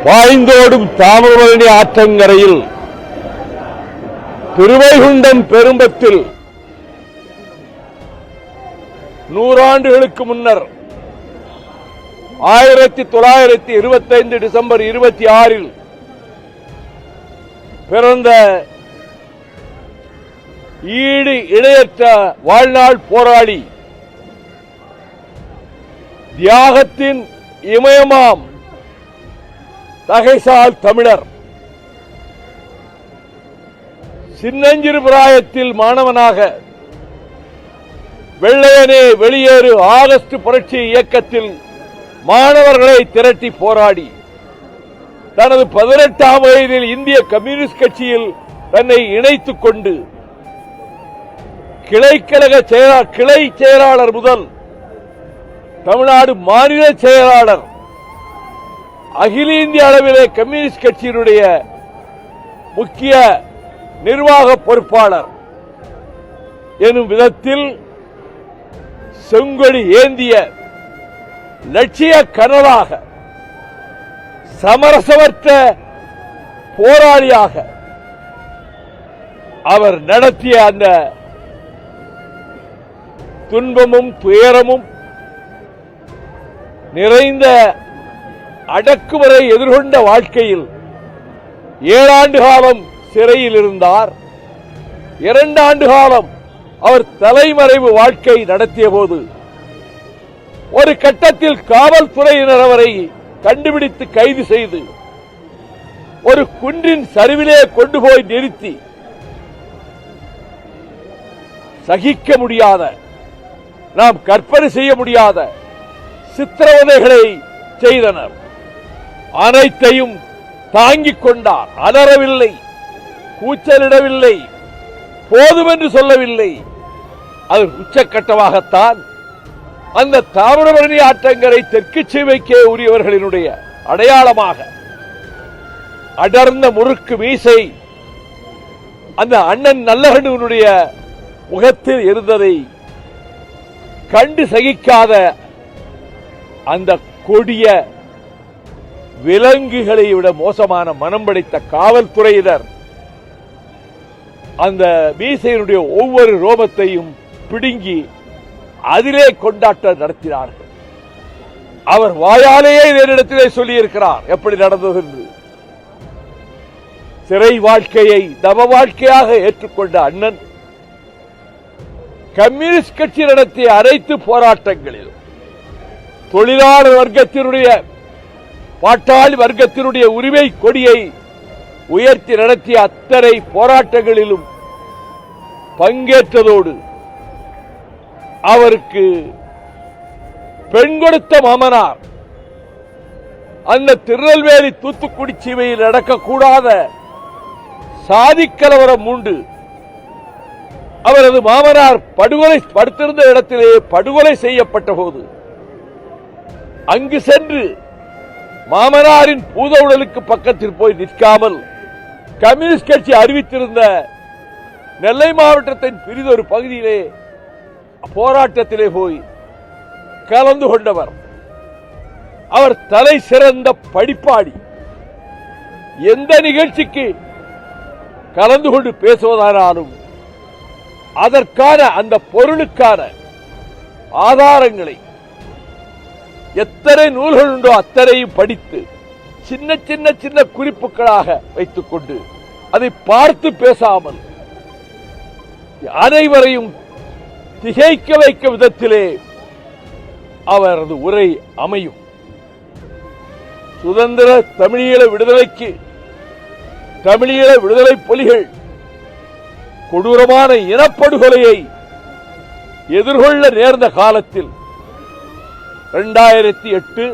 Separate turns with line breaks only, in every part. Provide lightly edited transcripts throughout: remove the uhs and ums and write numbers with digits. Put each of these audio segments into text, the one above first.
பாய்ந்தோடும் தாமிரபரணி ஆற்றங்கரையில் திருவைகுண்டம் பெரும்பத்தில் 100 ஆண்டுகளுக்கு முன்னர் 1925 டிசம்பர் 26 பிறந்த ஈடு இணையற்ற வாழ்நாள் போராளி, தியாகத்தின் இமயமாம் தகைசால் தமிழர், சின்னஞ்சிறு பிராயத்தில் மாணவனாக வெள்ளையனே வெளியேறு ஆகஸ்ட் புரட்சி இயக்கத்தில் மாணவர்களை திரட்டி போராடி தனது 18ஆம் வயதில் இந்திய கம்யூனிஸ்ட் கட்சியில் தன்னை இணைத்துக் கொண்டு கிளை செயலாளர் முதல் தமிழ்நாடு மாநில செயலாளர், அகில இந்திய அளவிலே கம்யூனிஸ்ட் கட்சியினுடைய முக்கிய நிர்வாக பொறுப்பாளர் எனும் விதத்தில் செங்கொடி ஏந்திய லட்சிய கனலாக, சமரசமற்ற போராளியாக அவர் நடத்திய அந்த துன்பமும் துயரமும் நிறைந்த அடக்குமுறை எதிர்கொண்ட வாழ்க்கையில் 7 ஆண்டு காலம் சிறையில் இருந்தார். 2 ஆண்டு காலம் அவர் தலைமறைவு வாழ்க்கை நடத்திய போது ஒரு கட்டத்தில் காவல்துறையினர் அவரை கண்டுபிடித்து கைது செய்து ஒரு குன்றின் சரிவிலே கொண்டு போய் நிறுத்தி சகிக்க முடியாத, நாம் கற்பனை செய்ய முடியாத சித்திரவதைகளை செய்தனர். அனைத்தையும் தாங்கிக் கொண்டார். அலறவில்லை, கூச்சலிடவில்லை, போதும் என்று சொல்லவில்லை. அது உச்சக்கட்டமாகத்தான் அந்த தாமிரபரணி ஆற்றங்கரை தெற்கு சீமைக்கே உரியவர்களினுடைய அடையாளமாக அடர்ந்த முறுக்கு மீசை அந்த அண்ணன் நல்லகண்ணுடைய முகத்தில் இருந்ததை கண்டு சகிக்காத அந்த கொடிய விலங்குகளை விட மோசமான மனம் படைத்த காவல்துறையினர் அந்த மீசையினுடைய ஒவ்வொரு ரோமத்தையும் பிடுங்கி அதிலே கொண்டாட்டம் நடத்தினார்கள். அவர் வாயாலேயே இதனிடத்திலே சொல்லியிருக்கிறார் எப்படி நடந்தது என்று. சிறை வாழ்க்கையை தவ வாழ்க்கையாக ஏற்றுக்கொண்ட அண்ணன் கம்யூனிஸ்ட் கட்சி நடத்திய அனைத்து போராட்டங்களில் தொழிலாளர் வர்க்கத்தினுடைய, பாட்டாளி வர்க்கத்தினுடைய உரிமை கொடியை உயர்த்தி நடத்திய அத்தனை போராட்டங்களிலும் பங்கேற்றதோடு அவருக்கு பெண் கொடுத்த மாமனார் அந்த திருநெல்வேலி தூத்துக்குடி சீமையில் நடக்கக்கூடாத சாதிக்கலவரம் உண்டு. அவரது மாமனார் படுகொலை படுத்திருந்த இடத்திலேயே படுகொலை செய்யப்பட்ட போது அங்கு சென்று மாமனாரின் பூத உடலுக்கு பக்கத்தில் போய் நிற்காமல் கம்யூனிஸ்ட் கட்சி அறிவித்திருந்த நெல்லை மாவட்டத்தின் பிரிதொரு பகுதியிலே போராட்டத்திலே போய் கலந்து கொண்டவர். அவர் தலை சிறந்த படிப்பாடி. எந்த நிகழ்ச்சிக்கு கலந்து கொண்டு பேசுவதானாலும் அதற்கான அந்த பொருளுக்கான ஆதாரங்களை எத்தனை நூல்கள் உண்டோ அத்தனையும் படித்து சின்ன சின்ன சின்ன குறிப்புகளாக வைத்துக் கொண்டு அதை பார்த்து பேசாமல் அனைவரையும் திகைக்க வைக்க விதத்திலே அவரது உரை அமையும். சுதந்திர தமிழீழ விடுதலைக்கு தமிழீழ விடுதலை புலிகள் கொடூரமான இனப்படுகொலையை எதிர்கொள்ள நேர்ந்த காலத்தில் 2008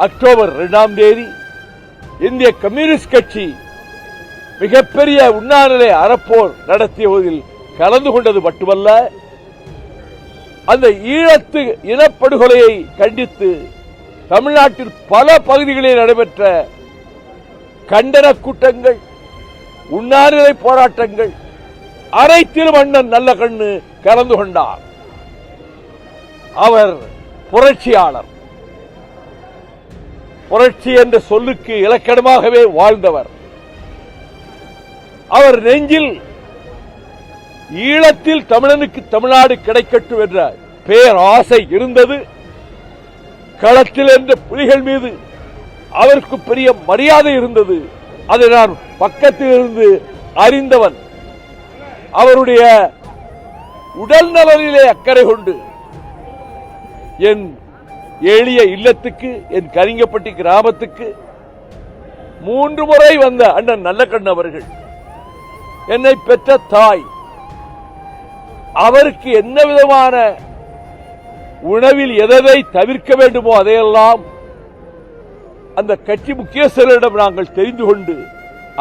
அக்டோபர் 2ஆம் தேதி இந்திய கம்யூனிஸ்ட் கட்சி மிகப்பெரிய உண்ணாநிலை அறப்போர் நடத்தியதில் கலந்து கொண்டது மட்டுமல்ல, அந்த ஈழத்து இனப்படுகொலையை கண்டித்து தமிழ்நாட்டில் பல பகுதிகளில் நடைபெற்ற கண்டன கூட்டங்கள், உண்ணாநிலை போராட்டங்கள் அனைத்திலும் அண்ணன் நல்லகண்ணு கலந்து கொண்டார். அவர் புரட்சியாளர். புரட்சி என்ற சொல்லுக்கு இலக்கணமாகவே வாழ்ந்தவர். அவர் நெஞ்சில் ஈழத்தில் தமிழனுக்கு தமிழ்நாடு கிடைக்கட்டும் என்ற பேராசை இருந்தது. களத்தில் என்ற புலிகள் மீது அவருக்கு பெரிய மரியாதை இருந்தது. அதை நான் பக்கத்தில் இருந்து அறிந்தவன். அவருடைய உடல் நலனிலே அக்கறை கொண்டு என் எளிய இல்லத்துக்கு, என் கரிங்கப்பட்டி கிராமத்துக்கு 3 முறை வந்த அண்ணன் நல்லக்கண்ணு அவர்கள், என்னை பெற்ற தாய், அவருக்கு என்ன விதமான உணவில் எதை தவிர்க்க வேண்டுமோ அதையெல்லாம் அந்த கட்சி முக்கியஸ்தரிடம் நாங்கள் தெரிந்து கொண்டு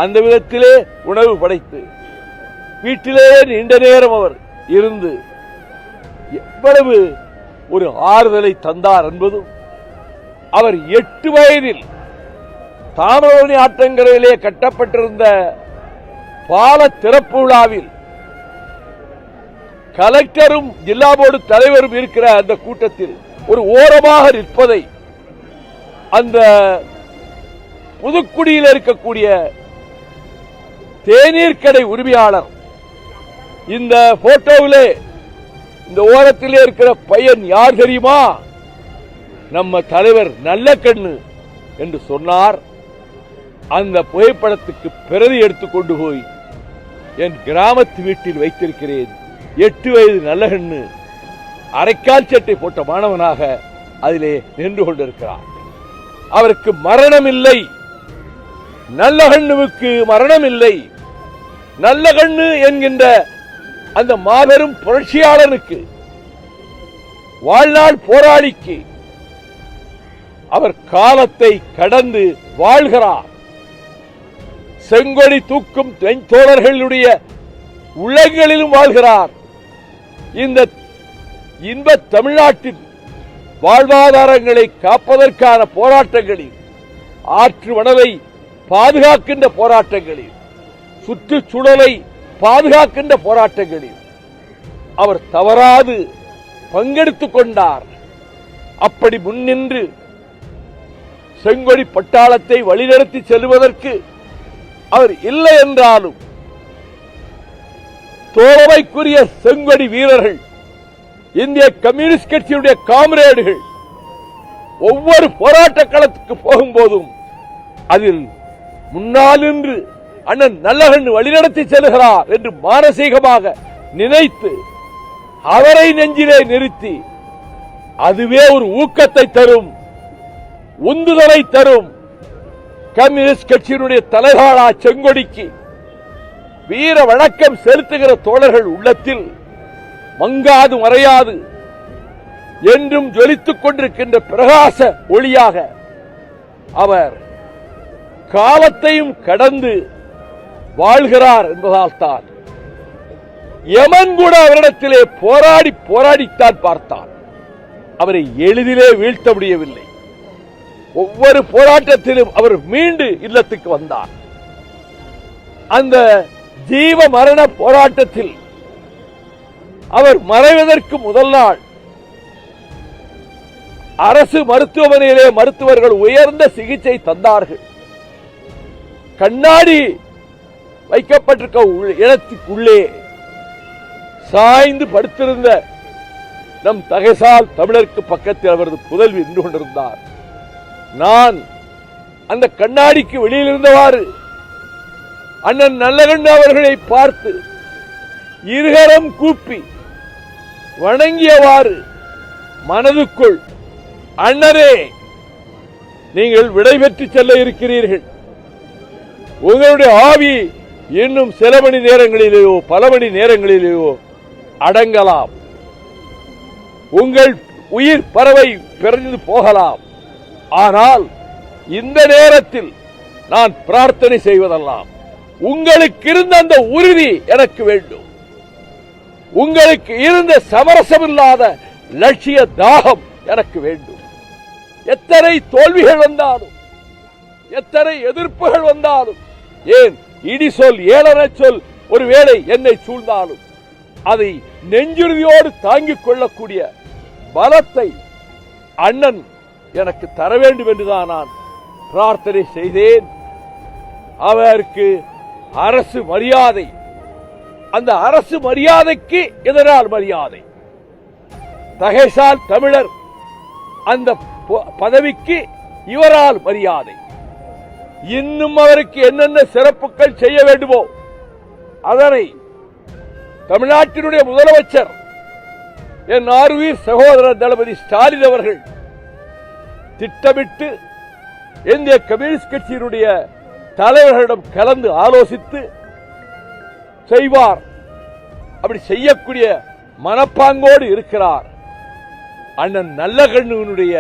அந்த விதத்திலே உணவு படைத்து வீட்டிலே நீண்ட நேரம் அவர் இருந்து எவ்வளவு ஒரு ஆறுதலை தந்தார் என்பதும், அவர் 8 வயதில் தாமிரபரணி ஆற்றங்கரையிலே கட்டப்பட்டிருந்த பால திறப்பு விழாவில் கலெக்டரும் ஜில்லா போர்டு தலைவரும் இருக்கிற அந்த கூட்டத்தில் ஒரு ஓரமாக நிற்பதை அந்த புதுக்குடியில் இருக்கக்கூடிய தேநீர் கடை உரிமையாளர் இந்த போட்டோவிலே இந்த ஓரத்திலே இருக்கிற பையன் யார் தெரியுமா? நம்ம தலைவர் நல்லக்கண்ணு என்று சொன்னார். அந்த புகைப்படத்துக்கு பிரதி எடுத்துக்கொண்டு போய் என் கிராமத்து வீட்டில் வைத்திருக்கிறேன். 8 வயது நல்லகண்ணு அரைக்கால் சட்டை போட்ட மாணவனாக அதிலே நின்று கொண்டிருக்கிறார். அவருக்கு மரணம் இல்லை, நல்லகண்ணுவுக்கு மரணம் இல்லை. நல்லகண்ணு என்கின்ற அந்த மாபெரும் புரட்சியாளனுக்கு, வாழ்நாள் போராளிக்கு அவர் காலத்தை கடந்து வாழ்கிறார். செங்கொடி தூக்கும் தோழர்களுடைய உள்ளங்களிலும் வாழ்கிறார். இந்த இன்ப தமிழ்நாட்டின் வாழ்வாதாரங்களை காப்பதற்கான போராட்டங்களில், ஆற்று வனவை பாதுகாக்கின்ற போராட்டங்களில், சுற்றுச்சூழலை பாதுகாக்கின்ற போராட்டங்களில் அவர் தவறாது பங்கெடுத்துக் கொண்டார். அப்படி முன்னின்று செங்கொடி பட்டாளத்தை வழிநடத்தி செல்வதற்கு அவர் இல்லை என்றாலும் தோழமைக்குரிய செங்கொடி வீரர்கள், இந்திய கம்யூனிஸ்ட் கட்சியுடைய காம்ரேடுகள் ஒவ்வொரு போராட்ட களத்துக்கு போகும்போதும் அதில் முன்னால் நின்று அண்ணன் நல்லகண்ணு வழிநடத்தி செல்கிறார் என்று மானசீகமாக நினைத்து அவரை நெஞ்சிலே நிறுத்தி, அதுவே ஒரு ஊக்கத்தை தரும், உந்துதலை தரும். கம்யூனிஸ்ட் கட்சியினுடைய தலைகாலா செங்கொடிக்கு வீர வணக்கம் செலுத்துகிற தோழர்கள் உள்ளத்தில் மங்காது மறையாது என்றும் ஜொலித்துக் கொண்டிருக்கின்ற பிரகாச ஒளியாக அவர் காலத்தையும் கடந்து வாழ்கிறார் என்பதால் தான் யமன் கூட அவரிடத்திலே போராடித்தான் பார்த்தான். அவரை எளிதிலே வீழ்த்த முடியவில்லை. ஒவ்வொரு போராட்டத்திலும் அவர் மீண்டு இல்லத்துக்கு வந்தார். அந்த ஜீவ மரண போராட்டத்தில் அவர் மறைவதற்கு முதல் நாள் அரசு மருத்துவமனையிலே மருத்துவர்கள் உயர்ந்த சிகிச்சை தந்தார்கள். கண்ணாடி வைக்கப்பட்டிருக்க இடத்துக்குள்ளே சாய்ந்து படுத்திருந்த நம் தகைசால் தமிழருக்கு பக்கத்தில் அவரது புதல்வி நின்று கொண்டிருந்தார். நான் அந்த கண்ணாடிக்கு வெளியில் இருந்தவாறு அண்ணன் நல்லகண்ணு அவர்களை பார்த்து இருகரம் கூப்பி வணங்கியவாறு மனதுக்குள், அண்ணரே, நீங்கள் விடைபெற்று செல்ல இருக்கிறீர்கள். உங்களுடைய ஆவி இன்னும் சில மணி நேரங்களிலேயோ பல மணி நேரங்களிலேயோ அடங்கலாம். உங்கள் உயிர் பறவை பிறந்து போகலாம். ஆனால் இந்த நேரத்தில் நான் பிரார்த்தனை செய்வதெல்லாம் உங்களுக்கு இருந்த அந்த உறுதி எனக்கு வேண்டும். உங்களுக்கு இருந்த சமரசமில்லாத லட்சிய தாகம் எனக்கு வேண்டும். எத்தனை தோல்விகள் வந்தாலும், எத்தனை எதிர்ப்புகள் வந்தாலும், ஏன் இடி சொல் ஏளன சொல் ஒருவேளை என்னை சூழ்ந்தாலும் அதை நெஞ்சுறுதியோடு தாங்கிக் கொள்ளக்கூடிய பலத்தை அண்ணன் எனக்கு தர வேண்டும் என்றுதான் நான் பிரார்த்தனை செய்தேன். அவருக்கு அரசு மரியாதை, அந்த அரசு மரியாதைக்கு எதனால் மரியாதை? தகைசால் தமிழர் அந்த பதவிக்கு இவரால் மரியாதை. இன்னும் அவருக்கு என்னென்ன சிறப்புகள் செய்ய வேண்டுமோ அதனை தமிழ்நாட்டினுடைய முதலமைச்சர் என் ஆர்வீர் சகோதரர் தளபதி ஸ்டாலின் அவர்கள் திட்டமிட்டு இந்திய கம்யூனிஸ்ட் கட்சியினுடைய தலைவர்களிடம் கலந்து ஆலோசித்து செய்வார். அப்படி செய்யக்கூடிய மனப்பாங்கோடு இருக்கிறார். அண்ணன் நல்லகண்ணுடைய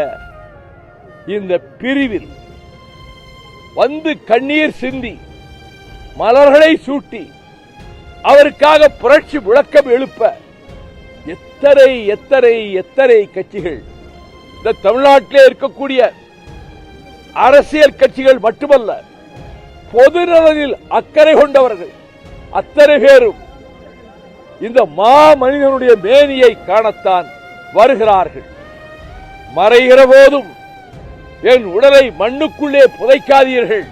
இந்த பிரிவில் வந்து கண்ணீர் சிந்தி மலர்களை சூட்டி அவருக்காக புரட்சி முழக்கம் எழுப்ப எத்தனை எத்தனை எத்தனை கட்சிகள், இந்த தமிழ்நாட்டிலே இருக்கக்கூடிய அரசியல் கட்சிகள் மட்டுமல்ல, பொது நலனில் அக்கறை கொண்டவர்கள் அத்தனை பேரும் இந்த மாமனிதனுடைய மேனியை காணத்தான் வருகிறார்கள். மறைகிற போதும் என் உடலை மண்ணுக்குள்ளே புதைக்காதீர்கள்,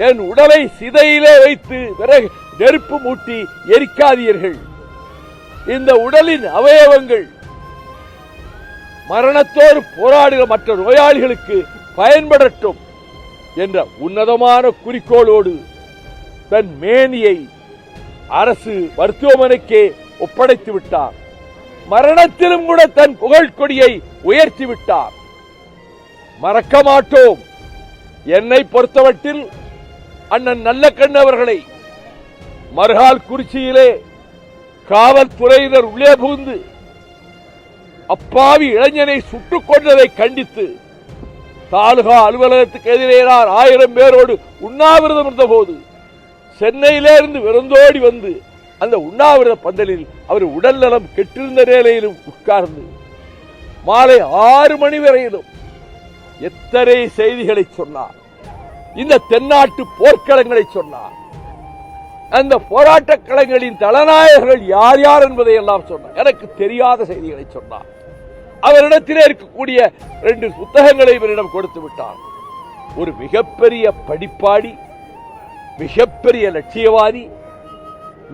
என் உடலை சிதையிலே வைத்து நெருப்பு மூட்டி எரிக்காதீர்கள், இந்த உடலின் அவயவங்கள் மரணத்தோடு போராடுகிற மற்ற நோயாளிகளுக்கு பயன்படட்டும் என்ற உன்னதமான குறிக்கோளோடு தன் மேனியை அரசு மருத்துவமனைக்கே ஒப்படைத்து விட்டார். மரணத்திலும் கூட தன் புகழ் கொடியை உயர்த்தி விட்டார். மறக்க மாட்டோம். என்னை பொறுத்தவற்றில் அண்ணன் நல்லகண்ணு அவர்களை மறுகால் குறிச்சியிலே காவல்துறையினர் உள்ளே புகுந்து அப்பாவி இளைஞனை சுட்டுக் கொண்டதை கண்டித்து தாலுகா அலுவலகத்துக்கு எதிரே 1000 பேரோடு உண்ணாவிரதம் இருந்த போது சென்னையிலிருந்து விருந்தோடி வந்து அந்த உண்ணாவிரத பந்தலில் அவர் உடல் நலம் கெட்டிருந்த நிலையிலும் உட்கார்ந்து மாலை 6 மணி வரையிலும் எத்தனை செய்திகளை சொன்னார். இந்த தென்னாட்டு போர்க்களங்களை சொன்னார். அந்த போராட்ட களங்களின் தலநாயகர்கள் யார் யார் என்பதை எல்லாம் சொன்னார். எனக்கு தெரியாத செய்திகளை சொன்னார். அவரிடத்திலே இருக்கக்கூடிய 2 புத்தகங்களை இவரிடம் கொடுத்து விட்டார். ஒரு மிகப்பெரிய படிப்பாடி, மிகப்பெரிய லட்சியவாதி,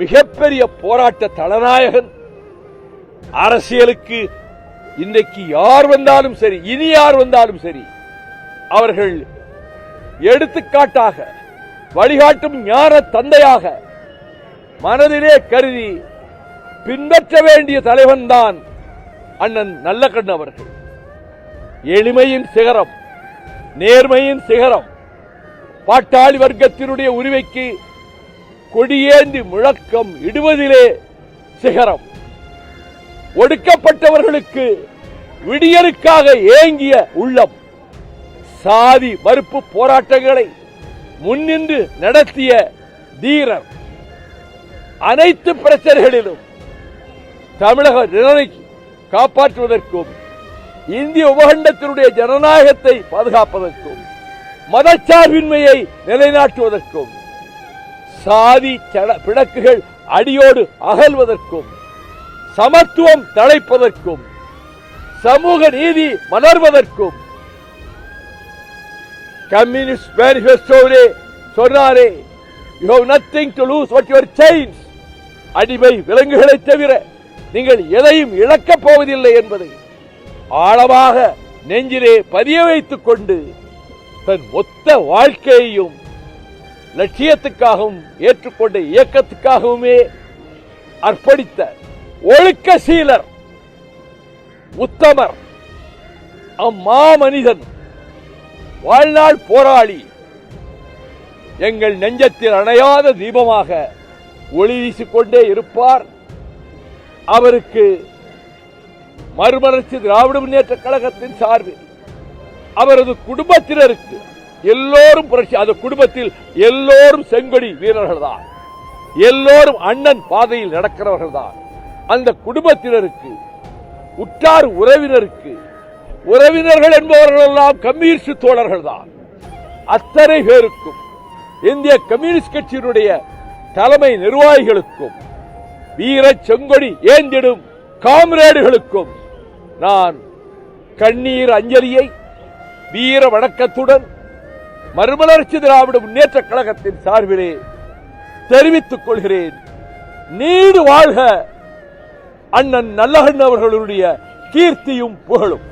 மிகப்பெரிய போராட்ட தலநாயகன். அரசியலுக்கு இன்றைக்கு யார் வந்தாலும் சரி, இனி யார் வந்தாலும் சரி, அவர்கள் எடுத்துக்காட்டாக வழிகாட்டும் ஞான தந்தையாக மனதிலே கருதி பின்பற்ற வேண்டிய தலைவன் தான் அண்ணன் நல்லகண்ணு அவர்கள். எளிமையின் சிகரம், நேர்மையின் சிகரம், பாட்டாளி வர்க்கத்தினுடைய உரிமைக்கு கொடியேந்தி முழக்கம் இடுவதிலே சிகரம், ஒடுக்கப்பட்டவர்களுக்கு விடியலுக்காக ஏங்கிய உள்ளம், சாதி மறுப்பு போராட்டங்களை முன்னின்று நடத்திய தீரர், அனைத்து பிரச்சனைகளிலும் தமிழக நிலையை காப்பாற்றுவதற்கும் இந்திய உபகண்டத்தினுடைய ஜனநாயகத்தை பாதுகாப்பதற்கும் மதச்சார்பின்மையை நிலைநாட்டுவதற்கும் சாதி பிணக்குகள் அடியோடு அகல்வதற்கும் சமத்துவம் தழைப்பதற்கும் சமூக நீதி மலர்வதற்கும் கம்யூனிஸ்ட் மேனிஃபெஸ்டோவிலே சொன்னாரே, you have nothing to lose but your chains. அடிமை விலங்குகளை தவிர நீங்கள் எதையும் இழக்கப் போவதில்லை என்பதை ஆழமாக நெஞ்சிலே பதிய வைத்துக் கொண்டு தன் மொத்த வாழ்க்கையையும் லட்சியத்துக்காகவும் ஏற்றுக்கொண்ட இயக்கத்துக்காகவுமே அர்ப்பணித்த ஒழுக்க சீலர், உத்தமர், அம்மாமனிதன், வாழ்நாள் போராளி, எங்கள் நெஞ்சத்தில் அணையாத தீபமாக ஒளி வீசிக்கொண்டே இருப்பார். அவருக்கு மறுமலர்ச்சி திராவிட முன்னேற்ற கழகத்தின் சார்பில் அவரது குடும்பத்தினருக்கு எல்லோரும் புரட்சி, அந்த குடும்பத்தில் எல்லோரும் செங்கொடி வீரர்கள் தான், எல்லோரும் அண்ணன் பாதையில் நடக்கிறவர்கள் தான். அந்த குடும்பத்தினருக்கு, உற்றார் உறவினருக்கு, உறவினர்கள் என்பவர்கள் எல்லாம் கம்யூனிஸ்ட் தோழர்கள் தான். அத்தனை பேருக்கும், இந்திய கம்யூனிஸ்ட் கட்சியினுடைய தலைமை நிர்வாகிகளுக்கும், வீர செங்கொடி ஏந்திடும் காம்ரேடுகளுக்கும் நான் கண்ணீர் அஞ்சலியை வீர வணக்கத்துடன் மறுமலர்ச்சி திராவிட முன்னேற்ற கழகத்தின் சார்பிலே தெரிவித்துக் கொள்கிறேன். நீடு வாழ்க அண்ணன் நல்லகண்ணு அவர்களுடைய கீர்த்தியும் புகழும்.